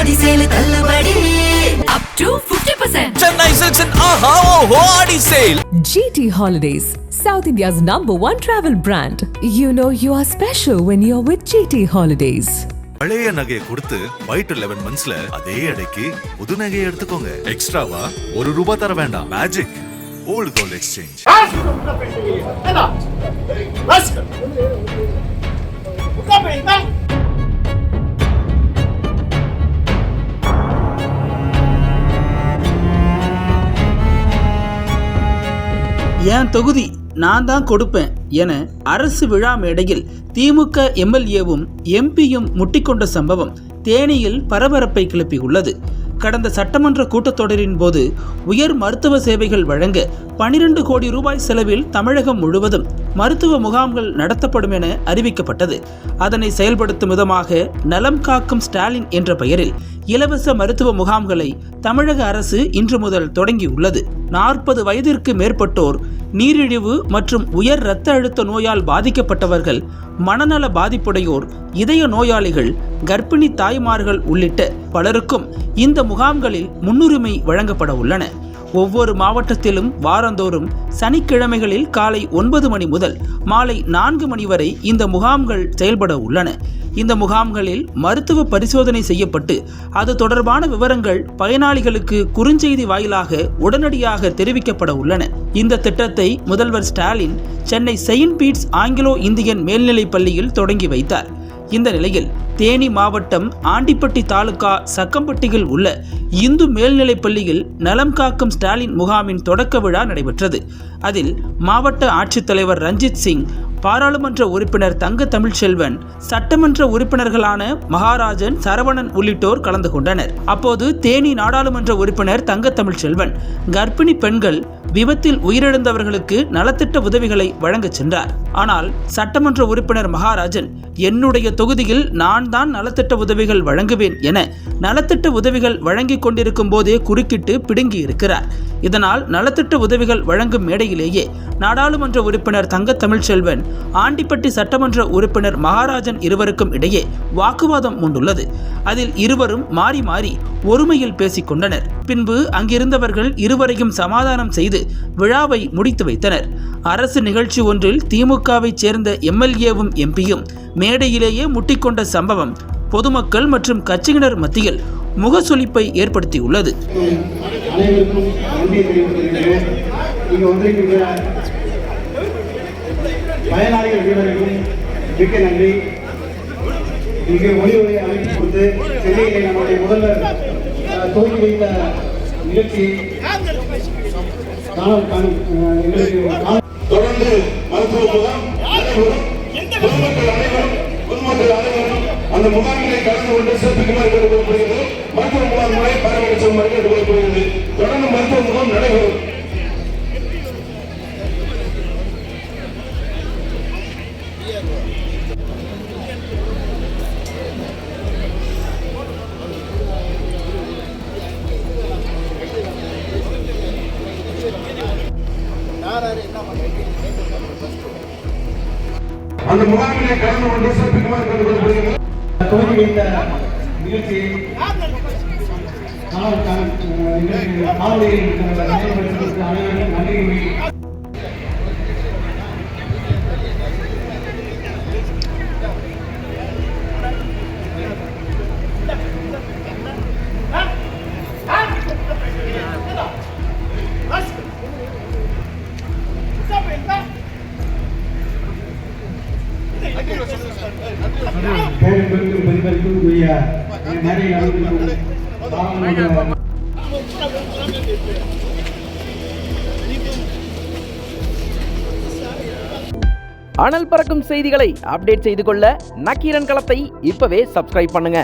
ஆடி sale தள்ளுபடி up to 50%. Chennai Silks and Aha Oho Adi Sale. GT Holidays, South India's #1 travel brand. You know you are special when you're with GT Holidays. பழைய நகையை கொடுத்து white 11 மந்த்ஸ்ல அதே அடைக்கு புது நகையை எடுத்துக்கோங்க. எக்ஸ்ட்ராவா ₹1 தர வேண்டாம். Magic old gold exchange. என் தொகுதி நான் தான் கொடுப்பேன் என அரசு விழா மேடையில் திமுக எம்எல்ஏவும் எம்பியும் முட்டிக்கொண்ட சம்பவம் தேனியில் பரபரப்பை கிளப்பியுள்ளது. கடந்த சட்டமன்ற கூட்டத்தொடரின் போது உயர் மருத்துவ சேவைகள் வழங்க 12 கோடி ரூபாய் செலவில் தமிழகம் முழுவதும் மருத்துவ முகாம்கள் நடத்தப்படும் என அறிவிக்கப்பட்டது. அதனை செயல்படுத்தும் விதமாக நலம் காக்கும் ஸ்டாலின் என்ற பெயரில் இலவச மருத்துவ முகாம்களை தமிழக அரசு இன்று முதல் தொடங்கியுள்ளது. 40 வயதிற்கு மேற்பட்டோர், நீரிழிவு மற்றும் உயர் இரத்த அழுத்த நோயால் பாதிக்கப்பட்டவர்கள், மனநல பாதிப்புடையோர், இதய நோயாளிகள், கர்ப்பிணி தாய்மார்கள் உள்ளிட்ட பலருக்கும் இந்த முகாம்களில் முன்னுரிமை வழங்கப்பட உள்ளன. ஒவ்வொரு மாவட்டத்திலும் வாரந்தோறும் சனிக்கிழமைகளில் காலை 9 மணி முதல் மாலை 4 மணி வரை இந்த முகாம்கள் செயல்பட உள்ளன. இந்த முகாம்களில் மருத்துவ பரிசோதனை செய்யப்பட்டு அது தொடர்பான விவரங்கள் பயனாளிகளுக்கு குறுஞ்செய்தி வாயிலாக உடனடியாக தெரிவிக்கப்பட உள்ளன. இந்த திட்டத்தை முதல்வர் Stalin Chennai Saint Bede's Anglo Indian மேல்நிலைப் பள்ளியில் தொடங்கி வைத்தார். இந்த நிலையில் தேனி மாவட்டம் ஆண்டிப்பட்டி தாலுகா சக்கம்பட்டியில் உள்ள இந்து மேல்நிலைப் பள்ளியில் நலம் காக்கும் ஸ்டாலின் முகாமின் தொடக்க விழா நடைபெற்றது. அதில் மாவட்ட ஆட்சித்தலைவர் ரஞ்சித் சிங், பாராளுமன்ற உறுப்பினர் தங்க தமிழ்ச்செல்வன், சட்டமன்ற உறுப்பினர்களான மகாராஜன், சரவணன் உள்ளிட்டோர் கலந்து கொண்டனர். அப்போது தேனி நாடாளுமன்ற உறுப்பினர் தங்க தமிழ்ச்செல்வன் கர்ப்பிணி பெண்கள், விபத்தில் உயிரிழந்தவர்களுக்கு நலத்திட்ட உதவிகளை வழங்க சென்றார். ஆனால் சட்டமன்ற உறுப்பினர் மகாராஜன், என்னுடைய தொகுதியில் நான் தான் நலத்திட்ட உதவிகள் வழங்குவேன் என நலத்திட்ட உதவிகள் வழங்கிக் கொண்டிருக்கும் போதே குறுக்கிட்டு பிடுங்கி இருக்கிறார். இதனால் நலத்திட்ட உதவிகள் வழங்கும் மேடையிலேயே நாடாளுமன்ற உறுப்பினர் தங்க தமிழ்ச்செல்வன், ஆண்டிப்பட்டி சட்டமன்ற உறுப்பினர் மகாராஜன் இருவருக்கும் இடையே வாக்குவாதம் உண்டுள்ளது. அதில் இருவரும் மாறி மாறி ஒருமையில் பேசிக் கொண்டனர். பின்பு அங்கிருந்தவர்கள் இருவரையும் சமாதானம் செய்து விழாவை முடித்து வைத்தனர். அரசு நிகழ்ச்சி ஒன்றில் திமுகவை சேர்ந்த எம்எல்ஏவும் எம்பியும் மேடையிலேயே முட்டிக்கொண்ட சம்பவம் பொதுமக்கள் மற்றும் கட்சியினர் மத்தியில் முகசுளிப்பை ஏற்படுத்தியுள்ளது. இங்கே ஒளிவுரை அமைத்து கொடுத்து சென்னையிலே நம்முடைய முதல்வர் துவங்கி வைத்த நிகழ்ச்சியை தொடர்ந்து மருத்துவ முகாம் பொதுமக்கள் அனைவரும் அந்த முகாமிலே கலந்து கொண்டு சிறப்பிக்குமாறு கேட்டுக்கொள்ளப்படுகிறது. மருத்துவ முகாம் முறை பார்வையிடுமாறு கேட்டுக்கொள்ளப்படுகிறது. தொடர்ந்து மருத்துவ முகாம் நடைபெறும். அந்த முகாமிலே கலந்து கொண்டு சிறப்பிக்குமாறு கேட்டுக்கொள்ளப்படுகிறது. துவங்கி வைத்த நிகழ்ச்சியை அனைவரும் நன்றி. அனல் பறக்கும் செய்திகளை அப்டேட் செய்து கொள்ள நக்கீரன் களத்தை இப்பவே சப்ஸ்கிரைப் பண்ணுங்க.